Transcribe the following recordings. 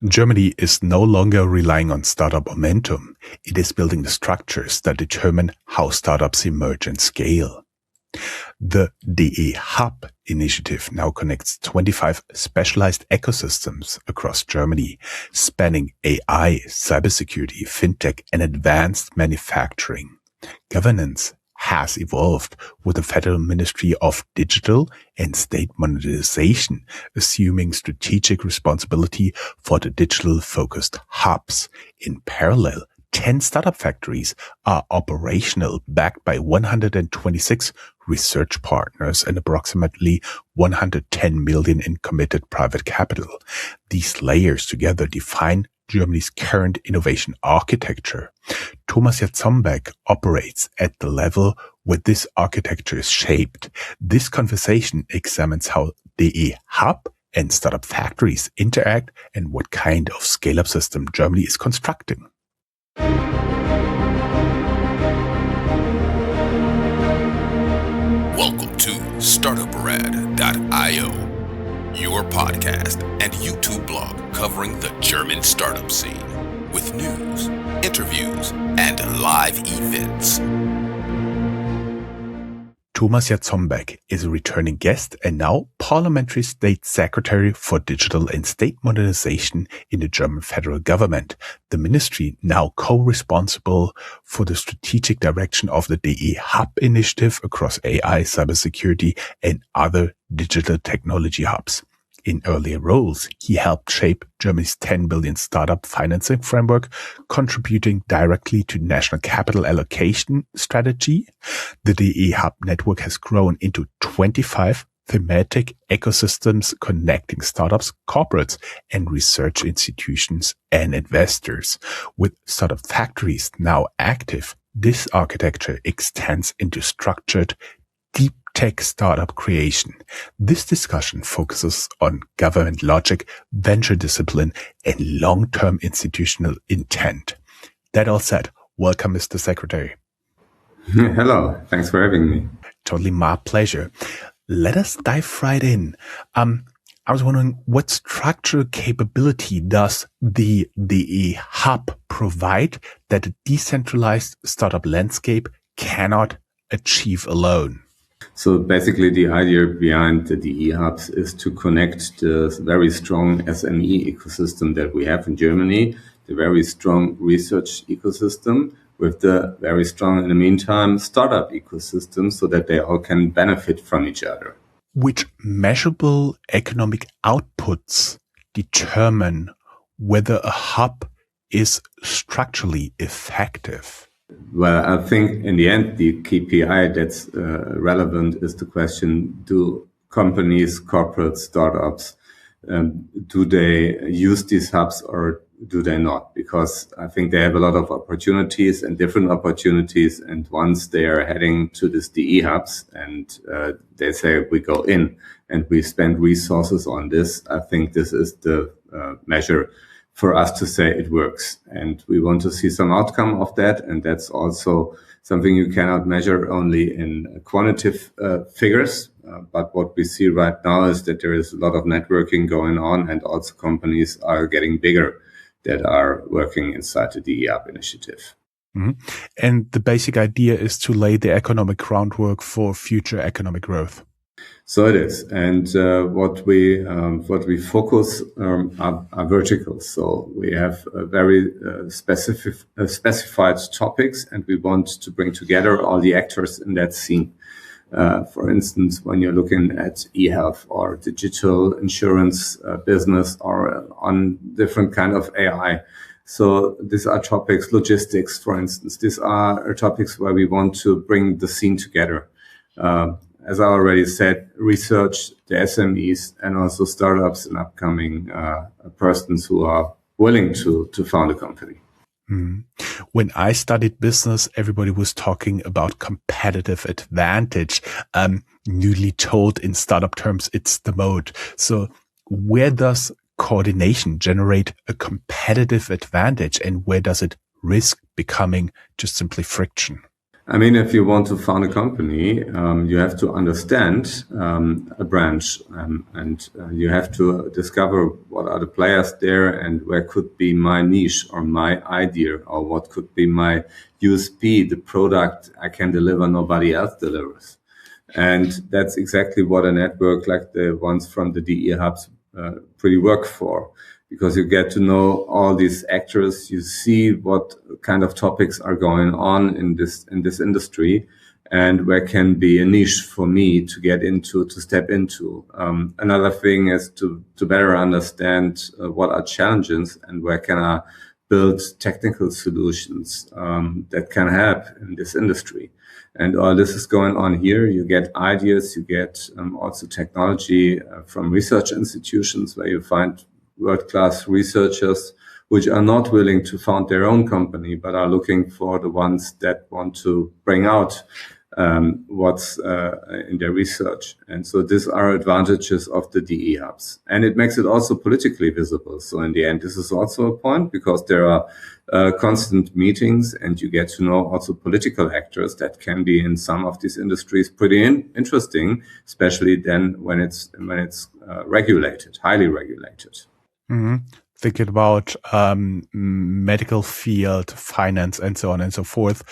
Germany is no longer relying on startup momentum. It is building the structures that determine how startups emerge and scale. The DE Hub initiative now connects 25 specialized ecosystems across Germany, spanning AI, cybersecurity, fintech, and advanced manufacturing. Governance has evolved, with the Federal Ministry of Digital and State Monetization assuming strategic responsibility for the digital-focused hubs. In parallel, 10 startup factories are operational, backed by 126 research partners and approximately 110 million in committed private capital. These layers together define Germany's current innovation architecture. Thomas Jarzombek operates at the level where this architecture is shaped. This conversation examines how DE Hub and startup factories interact and what kind of scale-up system Germany is constructing. Welcome to Startuprad.io, your podcast and YouTube blog covering the German startup scene with news, interviews, and live events. Thomas Jarzombek is a returning guest and now Parliamentary State Secretary for Digital and State Modernization in the German federal government, the ministry now co-responsible for the strategic direction of the DE Hub initiative across AI, cybersecurity, and other digital technology hubs. In earlier roles, he helped shape Germany's 10 billion startup financing framework, contributing directly to national capital allocation strategy. The DE Hub network has grown into 25 thematic ecosystems connecting startups, corporates, and research institutions and investors. With startup factories now active, this architecture extends into structured, deep tech startup creation. This discussion focuses on government logic, venture discipline, and long-term institutional intent. That all said, welcome, Mr. Secretary. Hello, thanks for having me. Totally my pleasure. Let us dive right in. I was wondering, what structural capability does the DE Hub provide that a decentralized startup landscape cannot achieve alone? So basically the idea behind the DE Hubs is to connect the very strong SME ecosystem that we have in Germany, the very strong research ecosystem, with the very strong, in the meantime, startup ecosystem, so that they all can benefit from each other. Which measurable economic outputs determine whether a hub is structurally effective? Well, I think in the end, the KPI that's relevant is the question, do companies, corporate startups, do they use these hubs or do they not? Because I think they have a lot of opportunities and different opportunities. And once they are heading to these DE hubs and they say we go in and we spend resources on this, I think this is the measure for us to say it works. And we want to see some outcome of that. And that's also something you cannot measure only in quantitative figures. But what we see right now is that there is a lot of networking going on, and also companies are getting bigger that are working inside the DE Hub initiative. Mm-hmm. And the basic idea is to lay the economic groundwork for future economic growth. So it is, and what we focus are verticals. So we have very specified topics, and we want to bring together all the actors in that scene. For instance, when you're looking at e-health or digital insurance business, or on different kind of AI. So these are topics, logistics, for instance. These are topics where we want to bring the scene together. As I already said, research, the SMEs, and also startups and upcoming persons who are willing to found a company. When I studied business, everybody was talking about competitive advantage. Newly told in startup terms, it's the moat. So where does coordination generate a competitive advantage, and where does it risk becoming just simply friction? I mean, if you want to found a company, you have to understand a branch, and you have to discover what are the players there and where could be my niche or my idea, or what could be my USP, the product I can deliver nobody else delivers. And that's exactly what a network like the ones from the DE hubs pretty work for, because you get to know all these actors, you see what kind of topics are going on in this industry, and where can be a niche for me to get into, to step into. Another thing is to better understand what are challenges and where can I build technical solutions that can help in this industry. And all this is going on here. You get ideas, you get also technology from research institutions where you find world-class researchers which are not willing to found their own company, but are looking for the ones that want to bring out what's in their research. And so these are advantages of the DE hubs. And it makes it also politically visible. So in the end, this is also a point, because there are constant meetings, and you get to know also political actors that can be in some of these industries pretty interesting, especially then when it's regulated, highly regulated. Mm-hmm. Thinking about medical field, finance, and so on and so forth.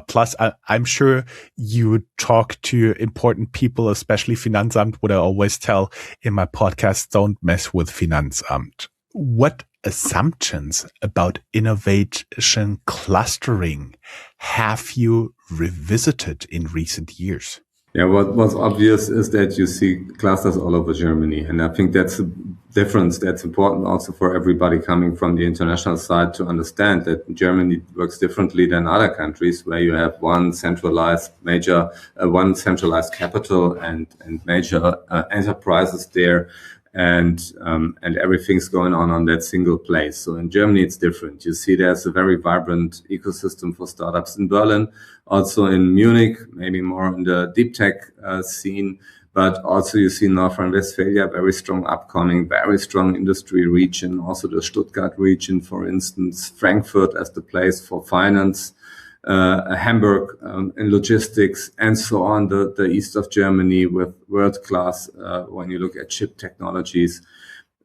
Plus, I'm sure you talk to important people, especially Finanzamt. What I always tell in my podcast: don't mess with Finanzamt. What assumptions about innovation clustering have you revisited in recent years? Yeah, what's obvious is that you see clusters all over Germany. And I think that's a difference that's important also for everybody coming from the international side to understand that Germany works differently than other countries, where you have one centralized capital and major enterprises there. And everything's going on that single place. So in Germany, it's different. You see there's a very vibrant ecosystem for startups in Berlin, also in Munich, maybe more in the deep tech scene, but also you see North Rhine-Westphalia, very strong upcoming, very strong industry region, also the Stuttgart region, for instance, Frankfurt as the place for finance, Hamburg in logistics, and so on, the east of Germany with world-class when you look at chip technologies.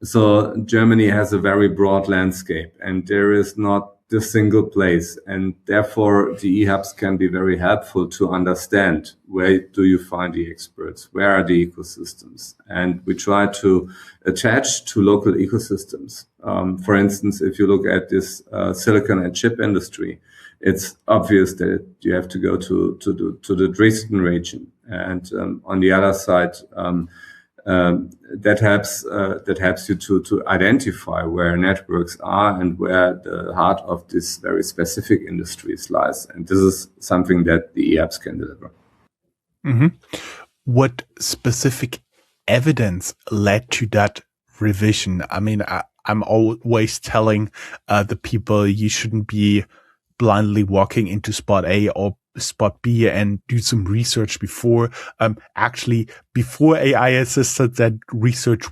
So Germany has a very broad landscape, and there is not the single place. And therefore, the e-hubs can be very helpful to understand where do you find the experts, where are the ecosystems. And we try to attach to local ecosystems. For instance, if you look at this silicon and chip industry, it's obvious that you have to go to the Dresden region, and on the other side, that helps you to identify where networks are and where the heart of this very specific industries lies. And this is something that the e-apps can deliver. Mm-hmm. What specific evidence led to that revision? I mean, I'm always telling the people you shouldn't be blindly walking into spot A or spot B and do some research before. Actually, before AI assisted, that research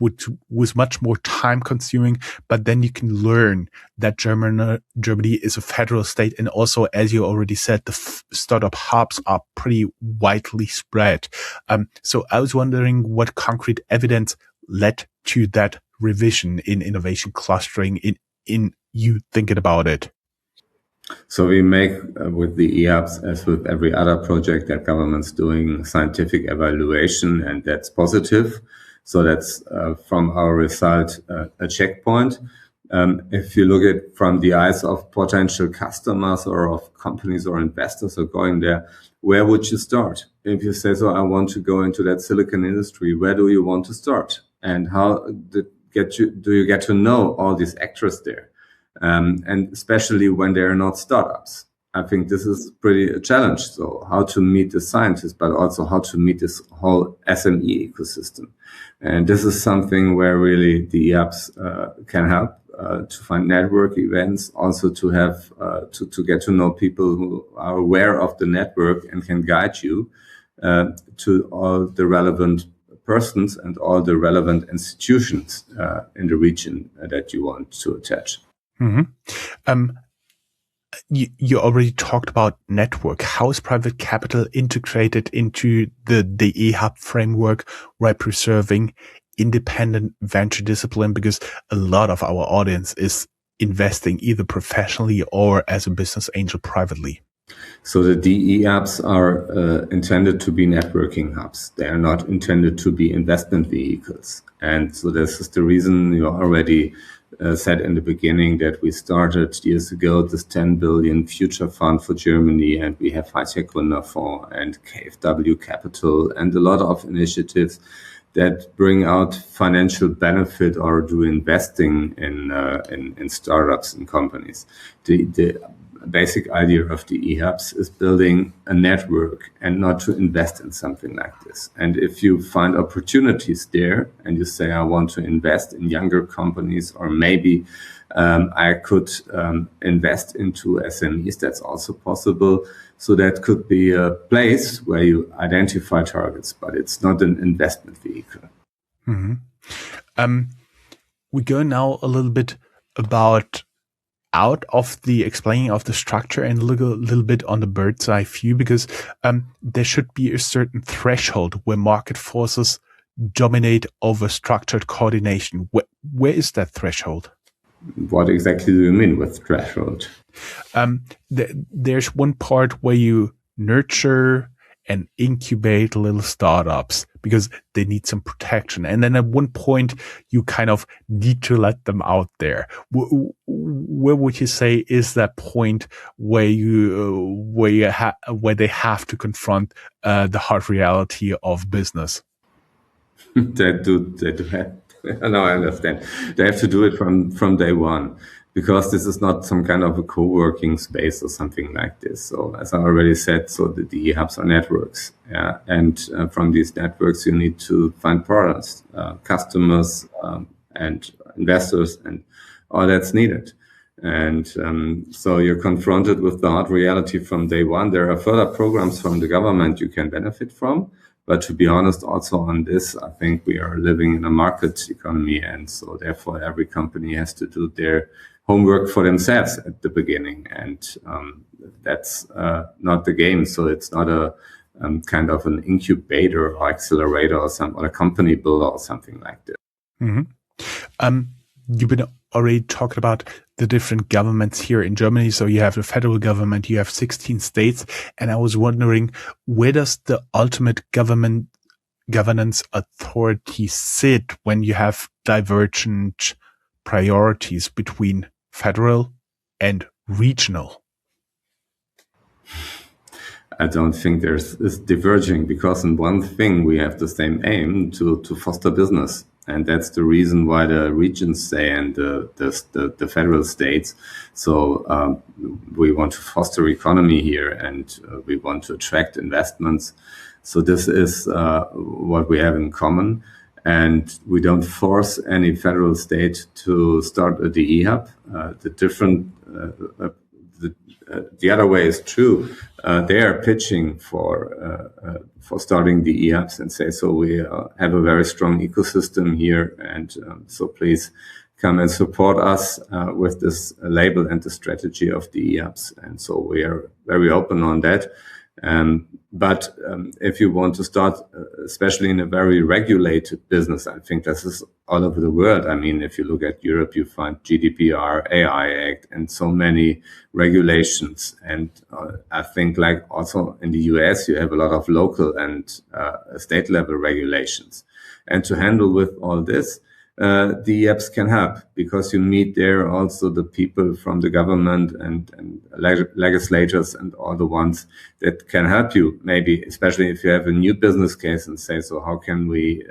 was much more time consuming, but then you can learn that Germany is a federal state. And also, as you already said, the startup hubs are pretty widely spread. So I was wondering what concrete evidence led to that revision in innovation clustering in you thinking about it. So we make with the e-hubs, as with every other project that government's doing, scientific evaluation, and that's positive. So that's from our result a checkpoint. If you look at from the eyes of potential customers or of companies or investors who are going there, where would you start? If you say, so I want to go into that silicon industry, where do you want to start? And how do you get to know all these actors there? And especially when they are not startups. I think this is pretty a challenge. So how to meet the scientists, but also how to meet this whole SME ecosystem. And this is something where really the e-apps can help to find network events, also to have to get to know people who are aware of the network and can guide you to all the relevant persons and all the relevant institutions in the region that you want to attach. Mm-hmm. You already talked about network. How is private capital integrated into the DE Hub framework while preserving independent venture discipline? Because a lot of our audience is investing either professionally or as a business angel privately. So the DE hubs are intended to be networking hubs. They are not intended to be investment vehicles. And so this is the reason you already said in the beginning that we started years ago this 10 billion future fund for Germany, and we have High-Tech Gründerfonds and KfW Capital and a lot of initiatives that bring out financial benefit or do investing in startups and companies. The basic idea of the e-hubs is building a network and not to invest in something like this. And if you find opportunities there and you say, I want to invest in younger companies, or maybe I could invest into SMEs, that's also possible. So that could be a place where you identify targets, but it's not an investment vehicle. Mm-hmm. We go now a little bit about out of the explaining of the structure and look a little bit on the bird's eye view, because there should be a certain threshold where market forces dominate over structured coordination. Where is that threshold? What exactly do you mean with threshold? There's one part where you nurture and incubate little startups because they need some protection. And then at one point, you kind of need to let them out there. Where would you say is that point where they have to confront the hard reality of business? They do have. No, I understand. They have to do it from day one, because this is not some kind of a co-working space or something like this. So as I already said, so the DE hubs are networks. Yeah? And from these networks, you need to find partners, customers, and investors, and all that's needed. And so you're confronted with the hard reality from day one. There are further programs from the government you can benefit from. But to be honest, also on this, I think we are living in a market economy. And so therefore, every company has to do their homework for themselves at the beginning. And that's not the game. So it's not a kind of an incubator or accelerator or a company builder or something like this. Mm-hmm. You've been already talking about the different governments here in Germany. So you have the federal government, you have 16 states. And I was wondering, where does the ultimate governance authority sit when you have divergent priorities between federal and regional? I don't think it's diverging, because in one thing we have the same aim to foster business. And that's the reason why the regions say and the federal states. So we want to foster economy here, and we want to attract investments. So this is what we have in common. And we don't force any federal state to start a DE hub. The other way is true. They are pitching for starting the hubs and say, so we have a very strong ecosystem here, and so please come and support us with this label and the strategy of the hubs. And so we are very open on that. But if you want to start, especially in a very regulated business, I think this is all over the world. I mean, if you look at Europe, you find GDPR, AI Act, and so many regulations. And I think like also in the US, you have a lot of local and state level regulations. And to handle with all this, the apps can help, because you meet there also the people from the government and legislators and all the ones that can help you, maybe especially if you have a new business case and say, so how can we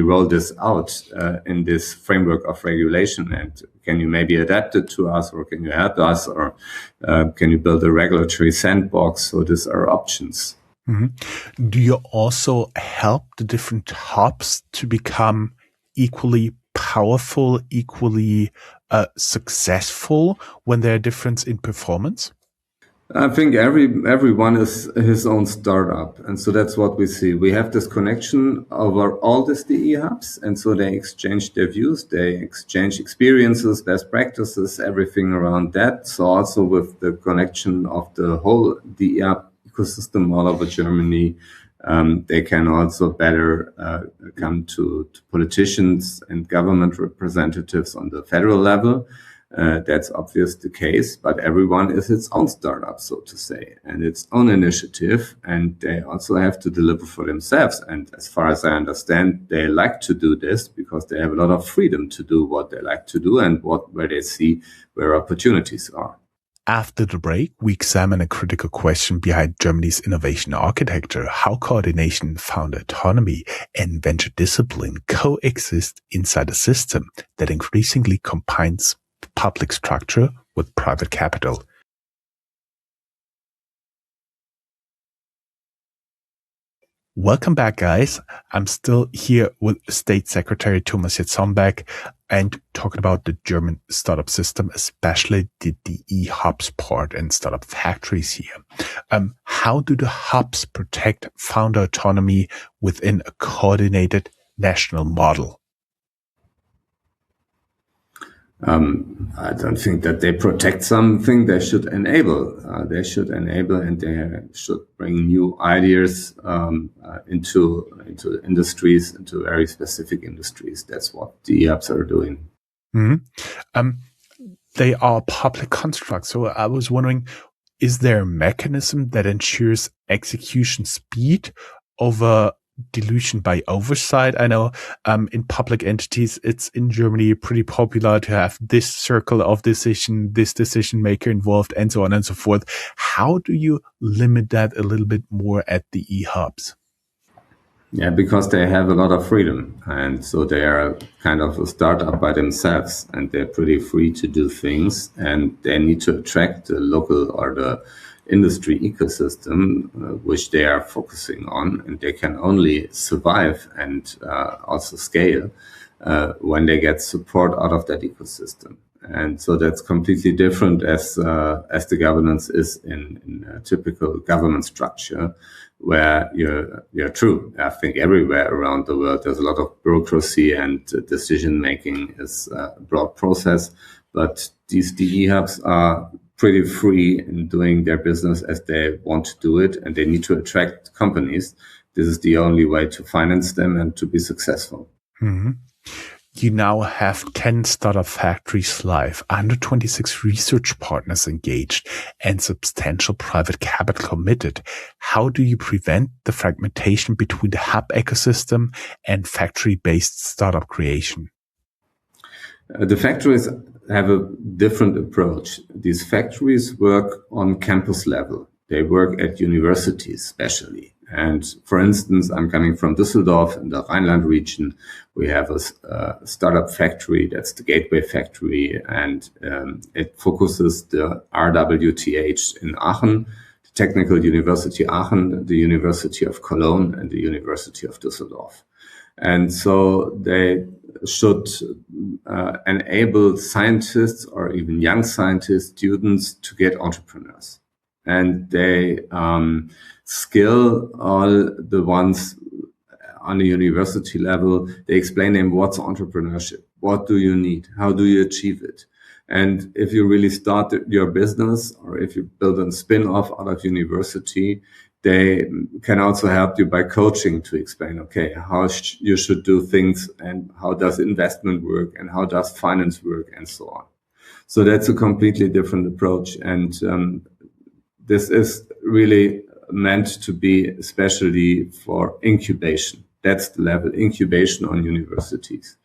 roll this out in this framework of regulation, and can you maybe adapt it to us, or can you help us, or can you build a regulatory sandbox? So these are options. Mm-hmm. Do you also help the different hubs to become equally powerful, equally successful when there are differences in performance? I think everyone is his own startup, and so that's what we see. We have this connection over all these DE hubs, and so they exchange their views, they exchange experiences, best practices, everything around that. So also with the connection of the whole DE hub ecosystem all over Germany, they can also better come to politicians and government representatives on the federal level. That's obvious the case, but everyone is its own startup, so to say, and its own initiative, and they also have to deliver for themselves. And as far as I understand, they like to do this because they have a lot of freedom to do what they like to do and where they see where opportunities are. After the break, we examine a critical question behind Germany's innovation architecture: how coordination, founder autonomy, and venture discipline coexist inside a system that increasingly combines public structure with private capital. Welcome back, guys. I'm still here with State Secretary Thomas Jarzombek and talking about the German startup system, especially the DE hubs part and startup factories here. How do the hubs protect founder autonomy within a coordinated national model? I don't think that they protect something. They should enable. And they should bring new ideas into industries, into very specific industries. That's what the apps are doing. Mm-hmm. They are public constructs. So I was wondering, is there a mechanism that ensures execution speed over dilution by oversight? I know in public entities, it's in Germany pretty popular to have this circle of decision, this decision maker involved, and so on and so forth. How do you limit that a little bit more at the e-hubs? Yeah, because they have a lot of freedom, and so they are kind of a startup by themselves, and they're pretty free to do things, and they need to attract the local or the industry ecosystem, which they are focusing on, and they can only survive and also scale when they get support out of that ecosystem. And so that's completely different as the governance is in a typical government structure, where you're true. I think everywhere around the world there's a lot of bureaucracy, and decision making is a broad process. But these DE hubs are pretty free in doing their business as they want to do it, and they need to attract companies. This is the only way to finance them and to be successful. Mm-hmm. You now have 10 startup factories live, 126 research partners engaged, and substantial private capital committed. How do you prevent the fragmentation between the hub ecosystem and factory-based startup creation? The factories have a different approach. These factories work on campus level. They work at universities especially. And for instance, I'm coming from Düsseldorf in the Rhineland region. We have a startup factory, that's the Gateway Factory, and it focuses the RWTH in Aachen, the Technical University Aachen, the University of Cologne, and the University of Düsseldorf. And so they should enable scientists or even young scientists, students, to get entrepreneurs. And they skill all the ones on the university level. They explain them what's entrepreneurship, what do you need, how do you achieve it. And if you really start your business, or if you build a spin-off out of university, they can also help you by coaching to explain, okay, how you should do things, and how does investment work, and how does finance work, and so on. So that's a completely different approach. And this is really meant to be especially for incubation. That's the level, incubation on universities.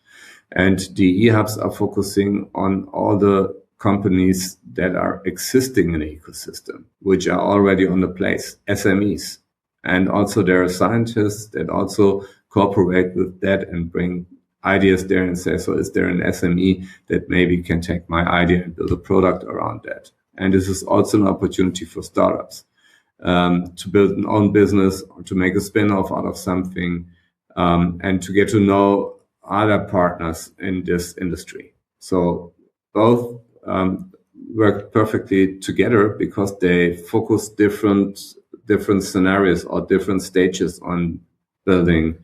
And the e-hubs are focusing on all the companies that are existing in the ecosystem, which are already on the place, SMEs. And also there are scientists that also cooperate with that and bring ideas there and say, so is there an SME that maybe can take my idea and build a product around that? And this is also an opportunity for startups to build an own business, or to make a spin-off out of something, and to get to know other partners in this industry. So both work perfectly together because they focus different scenarios or different stages on building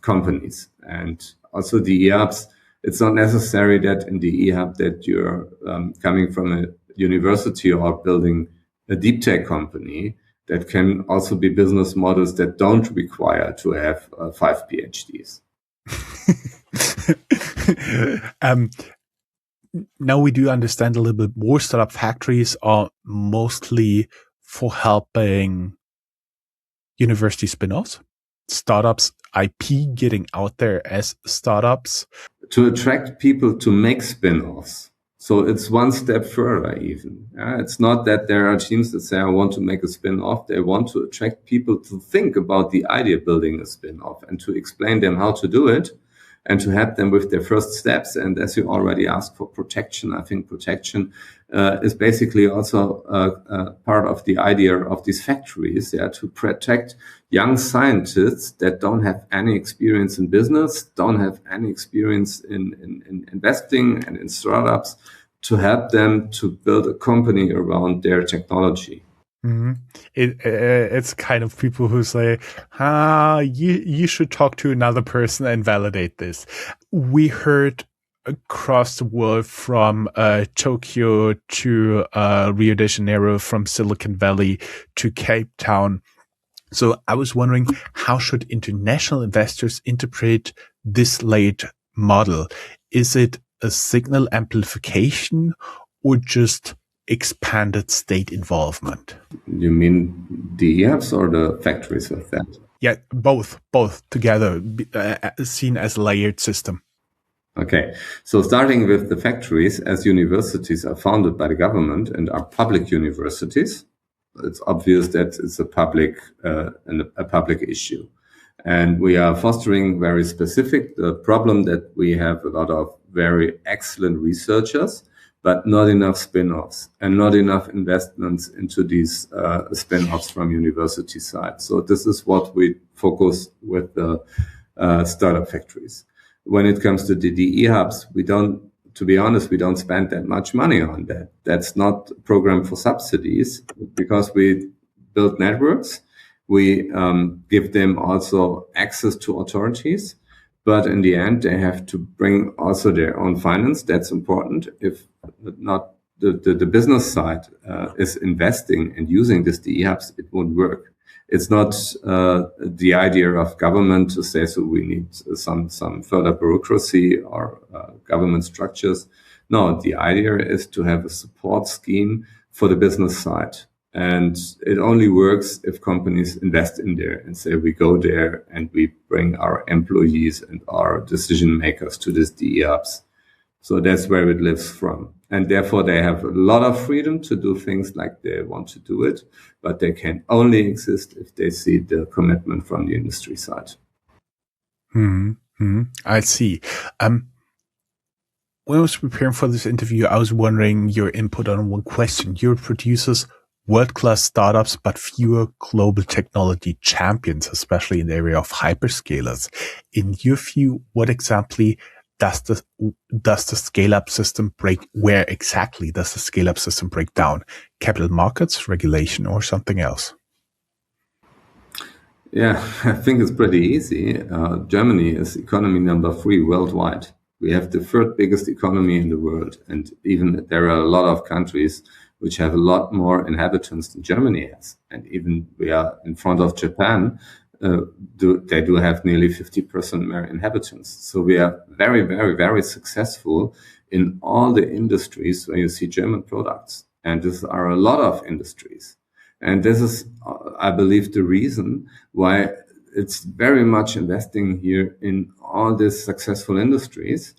companies. And also the eHubs, it's not necessary that in the eHub that you're coming from a university or building a deep tech company. That can also be business models that don't require to have 5 PhDs. Now we do understand a little bit more. Startup factories are mostly for helping university spin-offs, startups, IP getting out there as startups. To attract people to make spin-offs. So it's one step further even. It's not that there are teams that say, I want to make a spin-off. They want to attract people to think about the idea of building a spin-off and to explain them how to do it and to help them with their first steps. And as you already asked for protection, I think protection is basically also part of the idea of these factories, to protect young scientists that don't have any experience in business, don't have any experience in investing and in startups, to help them to build a company around their technology. Mm-hmm. It's kind of people who say, you should talk to another person and validate this. We heard across the world from Tokyo to Rio de Janeiro, from Silicon Valley to Cape Town. So I was wondering, how should international investors interpret this layered model? Is it a signal amplification or just expanded state involvement? You mean the eHubs or the factories with that? Yeah, both together, seen as a layered system. Okay, so starting with the factories, as universities are founded by the government and are public universities, it's obvious that it's a public issue. And we are fostering very specific the problem that we have a lot of very excellent researchers, but not enough spin-offs and not enough investments into these spin-offs from university side. So this is what we focus with the startup factories. When it comes to the eHubs, to be honest, we don't spend that much money on that. That's not a program for subsidies because we build networks. We give them also access to authorities. But in the end, they have to bring also their own finance. That's important. If not the business side is investing and using this eHubs, it won't work. It's not the idea of government to say, so we need some further bureaucracy or government structures. No, the idea is to have a support scheme for the business side. And it only works if companies invest in there and say, we go there and we bring our employees and our decision makers to this eHubs. So that's where it lives from. And therefore, they have a lot of freedom to do things like they want to do it, but they can only exist if they see the commitment from the industry side. I see. When I was preparing for this interview, I was wondering your input on one question. Europe produces world-class startups, but fewer global technology champions, especially in the area of hyperscalers. In your view, what exactly does the scale-up system break? Where exactly does the scale-up system break down? Capital markets, regulation, or something else? Yeah, I think it's pretty easy. Germany is economy number 3 worldwide. We have the third biggest economy in the world. And even there are a lot of countries which have a lot more inhabitants than Germany has. And even we are in front of Japan. They do have nearly 50% more inhabitants. So we are very, very, very successful in all the industries where you see German products. And these are a lot of industries. And this is, I believe, the reason why it's very much investing here in all these successful industries.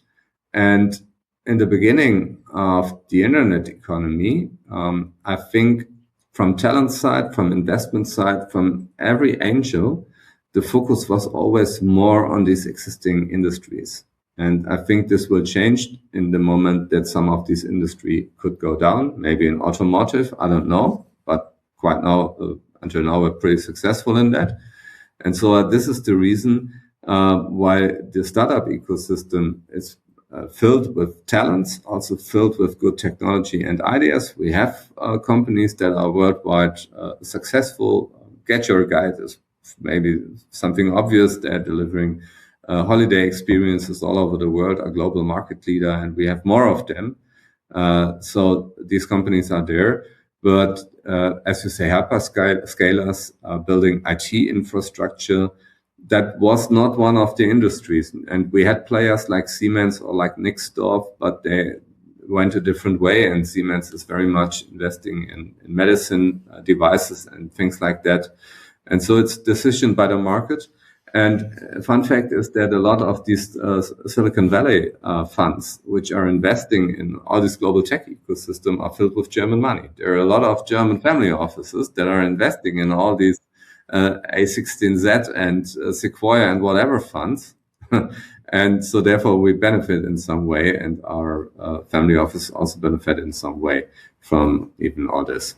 And in the beginning of the internet economy, I think from talent side, from investment side, from every angel, the focus was always more on these existing industries. And I think this will change in the moment that some of these industry could go down, maybe in automotive, I don't know, but quite now, until now, we're pretty successful in that. And so this is the reason why the startup ecosystem is filled with talents, also filled with good technology and ideas. We have companies that are worldwide successful. Get Your Guide is maybe something obvious. They're delivering holiday experiences all over the world, a global market leader, and we have more of them. So these companies are there. But as you say, hyperscalers are building IT infrastructure. That was not one of the industries. And we had players like Siemens or like Nixdorf, but they went a different way. And Siemens is very much investing in medicine devices and things like that. And so it's decision by the market. And fun fact is that a lot of these Silicon Valley funds, which are investing in all this global tech ecosystem, are filled with German money. There are a lot of German family offices that are investing in all these A16Z and Sequoia and whatever funds. And so therefore we benefit in some way, and our family office also benefit in some way from even all this.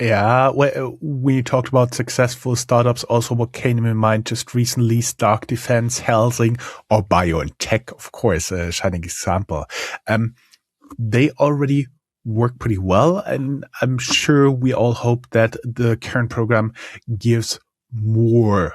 Yeah, when you talked about successful startups, also what came in mind just recently, Stark Defense, Helsing, or BioNTech, of course, a shining example. They already work pretty well, and I'm sure we all hope that the current program gives more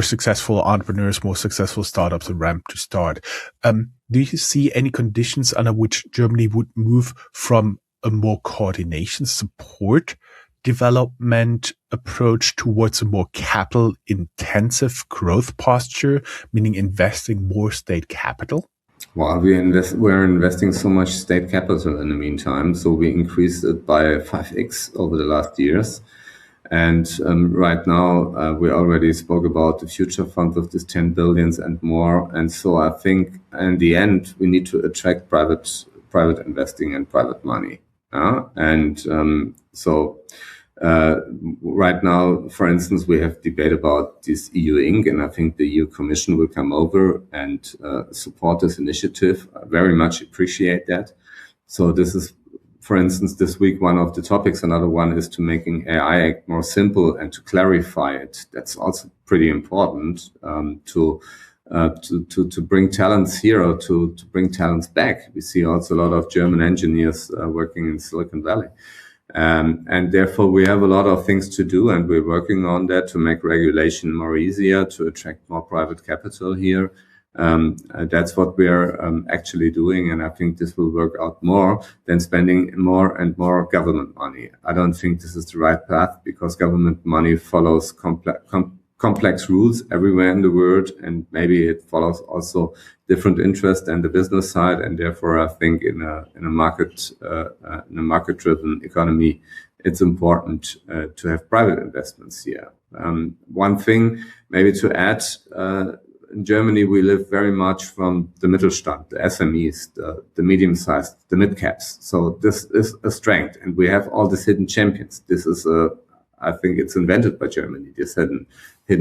successful entrepreneurs, more successful startups a ramp to start. Do you see any conditions under which Germany would move from a more coordination support development approach towards a more capital intensive growth posture, meaning investing more state capital? Well, we're investing so much state capital in the meantime, so we increased it by 5x over the last years. And right now, we already spoke about the future fund of this 10 billions and more. And so I think in the end, we need to attract private investing and private money. So right now, for instance, we have debate about this EU Inc., and I think the EU Commission will come over and support this initiative. I very much appreciate that. So this is, for instance, this week, one of the topics. Another one is to making AI Act more simple and to clarify it. That's also pretty important to bring talents here or to bring talents back. We see also a lot of German engineers working in Silicon Valley. And therefore, we have a lot of things to do, and we're working on that to make regulation more easier, to attract more private capital here. That's what we're actually doing, and I think this will work out more than spending more and more government money. I don't think this is the right path, because government money follows complex rules everywhere in the world, and maybe it follows also different interests than the business side. And therefore, I think in a market-driven economy, it's important to have private investments here. One thing maybe to add. In Germany, we live very much from the Mittelstand, the SMEs, the medium-sized, the mid-caps. So this is a strength, and we have all these hidden champions. This is I think it's invented by Germany, these hidden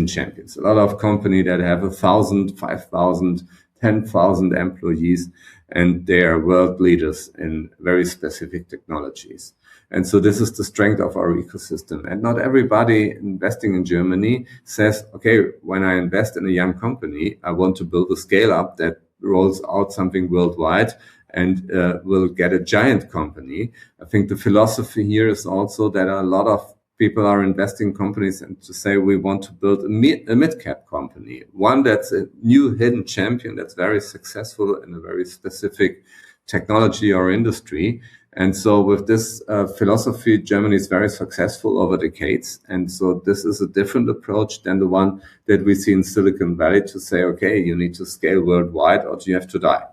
champions. A lot of companies that have 1,000, 5,000, 10,000 employees, and they are world leaders in very specific technologies. And so this is the strength of our ecosystem. And not everybody investing in Germany says, okay, when I invest in a young company, I want to build a scale up that rolls out something worldwide and will get a giant company. I think the philosophy here is also that a lot of people are investing in companies and to say we want to build a mid-cap company, one that's a new hidden champion that's very successful in a very specific technology or industry. And so with this philosophy, Germany is very successful over decades. And so this is a different approach than the one that we see in Silicon Valley to say, okay, you need to scale worldwide or you have to die.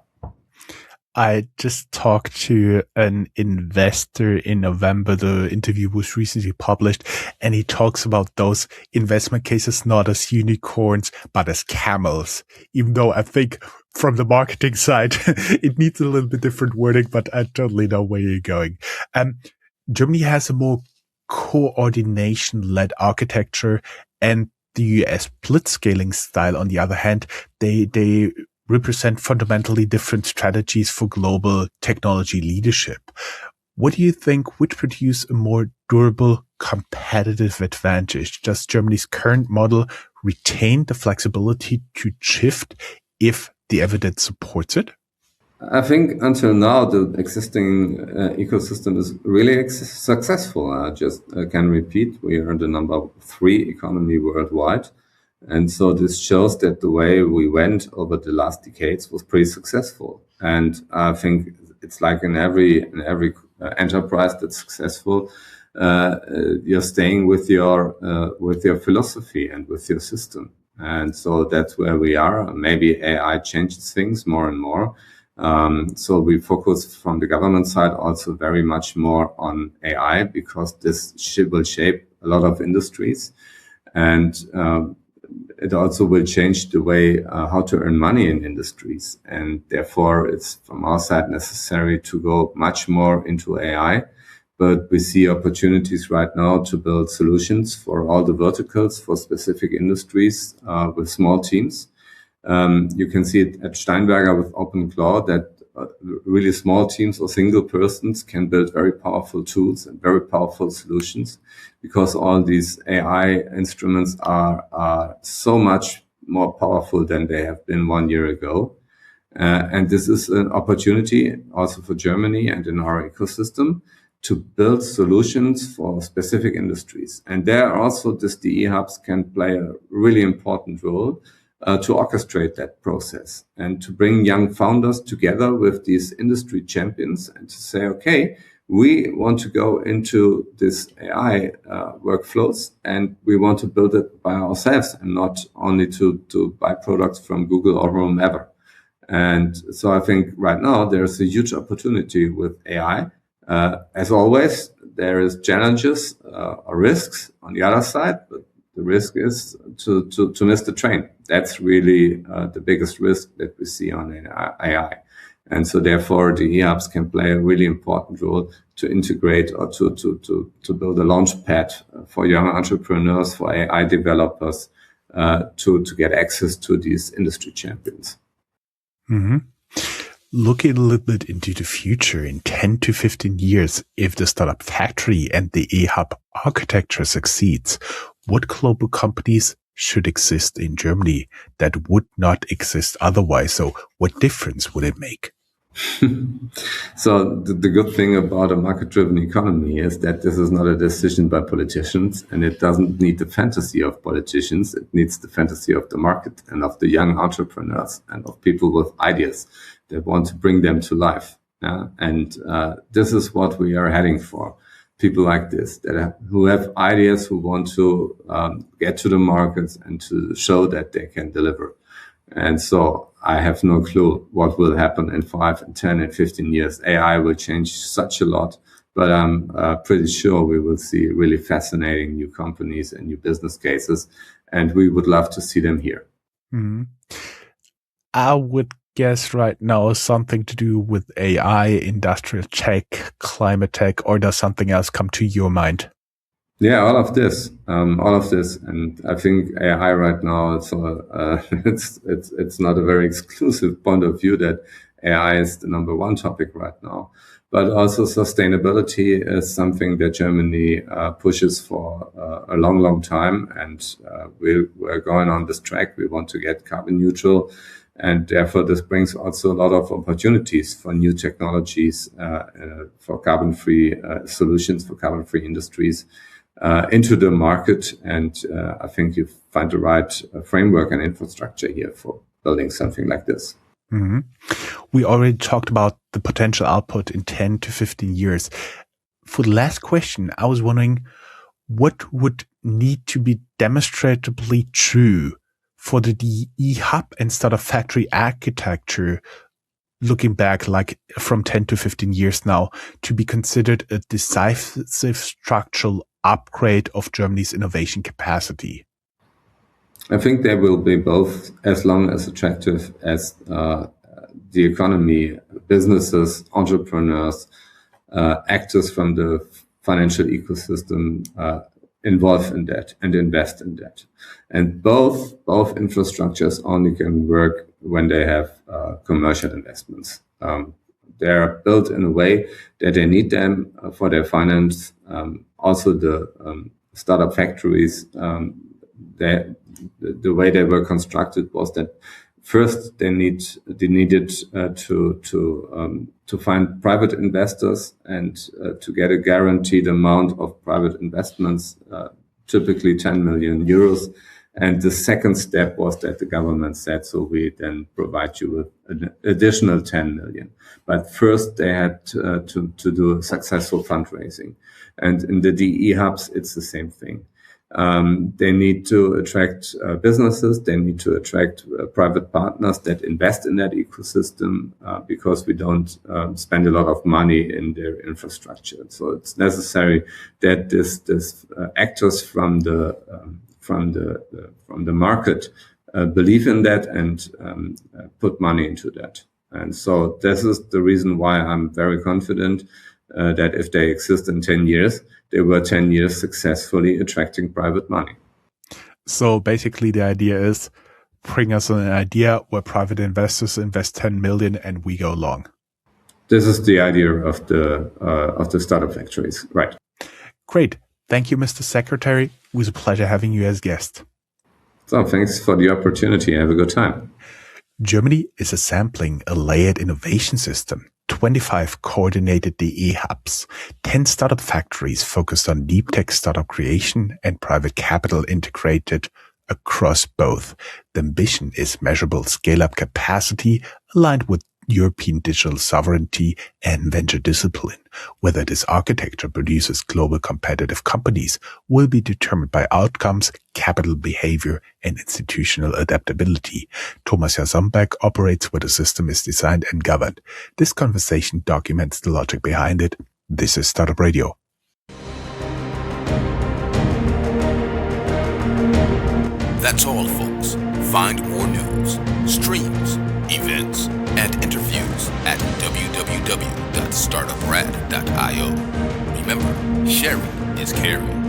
I just talked to an investor in November. The interview was recently published, and he talks about those investment cases not as unicorns, but as camels. Even though I think from the marketing side, it needs a little bit different wording, but I totally know where you're going. Germany has a more coordination-led architecture, and the US blitzscaling style, on the other hand, they represent fundamentally different strategies for global technology leadership. What do you think would produce a more durable competitive advantage? Does Germany's current model retain the flexibility to shift if the evidence supports it? I think until now, the existing ecosystem is really successful. I just can repeat, we are the number 3 economy worldwide. And so this shows that the way we went over the last decades was pretty successful. And I think it's like in every enterprise that's successful, you're staying with your philosophy and with your system. And so that's where we are. Maybe AI changes things more and more. So we focus from the government side also very much more on AI, because this will shape a lot of industries. And it also will change the way how to earn money in industries. And therefore, it's from our side necessary to go much more into AI. But we see opportunities right now to build solutions for all the verticals for specific industries with small teams. You can see it at Steinberger with OpenClaw that really small teams or single persons can build very powerful tools and very powerful solutions, because all these AI instruments are so much more powerful than they have been 1 year ago. And this is an opportunity also for Germany and in our ecosystem to build solutions for specific industries. And there also this DE hubs can play a really important role to orchestrate that process and to bring young founders together with these industry champions and to say, okay, we want to go into this AI workflows and we want to build it by ourselves and not only to buy products from Google or whomever. And so I think right now there's a huge opportunity with AI. As always, there is challenges or risks on the other side, but the risk is to miss the train. That's really the biggest risk that we see on AI. And so therefore the e-hubs can play a really important role to integrate or to build a launch pad for young entrepreneurs, for AI developers, to get access to these industry champions. Mm-hmm. Looking a little bit into the future, in 10 to 15 years, if the startup factory and the e-hub architecture succeeds, what global companies should exist in Germany that would not exist otherwise? So what difference would it make? So the good thing about a market-driven economy is that this is not a decision by politicians, and it doesn't need the fantasy of politicians. It needs the fantasy of the market and of the young entrepreneurs and of people with ideas that want to bring them to life. And this is what we are heading for. People like this who have ideas, who want to get to the markets and to show that they can deliver. And so I have no clue what will happen in 5 and 10 and 15 years. AI will change such a lot, but I'm pretty sure we will see really fascinating new companies and new business cases, and we would love to see them here. Mm-hmm. I would guess right now something to do with AI, industrial tech, climate tech, or does something else come to your mind? Yeah, all of this, and I think AI right now, it's not a very exclusive point of view that AI is the number one topic right now, but also sustainability is something that Germany pushes for a long time, and we're going on this track. We want to get carbon neutral, and therefore this brings also a lot of opportunities for new technologies, for carbon-free solutions, for carbon-free industries. Into the market, and I think you find the right framework and infrastructure here for building something like this. Mm-hmm. We already talked about the potential output in 10 to 15 years. For the last question, I was wondering what would need to be demonstrably true for the DE hub and startup factory architecture, looking back like from 10 to 15 years now, to be considered a decisive structural upgrade of Germany's innovation capacity? I think they will be both as long as attractive as the economy, businesses, entrepreneurs, actors from the financial ecosystem involved in that and invest in that. And both infrastructures only can work when they have commercial investments. They're built in a way that they need them for their finance. Also, the startup factories, the way they were constructed was that First, they needed to find private investors and to get a guaranteed amount of private investments, typically 10 million euros. And the second step was that the government said, so we then provide you with an additional 10 million. But first, they had to do a successful fundraising. And in the DE hubs, it's the same thing. They need to attract businesses. They need to attract private partners that invest in that ecosystem because we don't spend a lot of money in their infrastructure. So it's necessary that this actors from the market believe in that and put money into that. And so this is the reason why I'm very confident that if they exist in 10 years, they were 10 years successfully attracting private money. So basically the idea is bring us an idea where private investors invest 10 million and we go long. This is the idea of the startup factories, right? Great. Thank you, Mr. Secretary. It was a pleasure having you as guest. So thanks for the opportunity. Have a good time. Germany is assembling a layered innovation system, 25 coordinated DE hubs, 10 startup factories focused on deep tech startup creation and private capital integrated across both. The ambition is measurable scale-up capacity aligned with European digital sovereignty and venture discipline. Whether this architecture produces global competitive companies will be determined by outcomes, capital behavior, and institutional adaptability. Thomas Jarzombek operates where the system is designed and governed. This conversation documents the logic behind it. This is Startup Radio. That's all, folks. Find more news, streams, events, and interviews at www.startuprad.io. Remember, sharing is caring.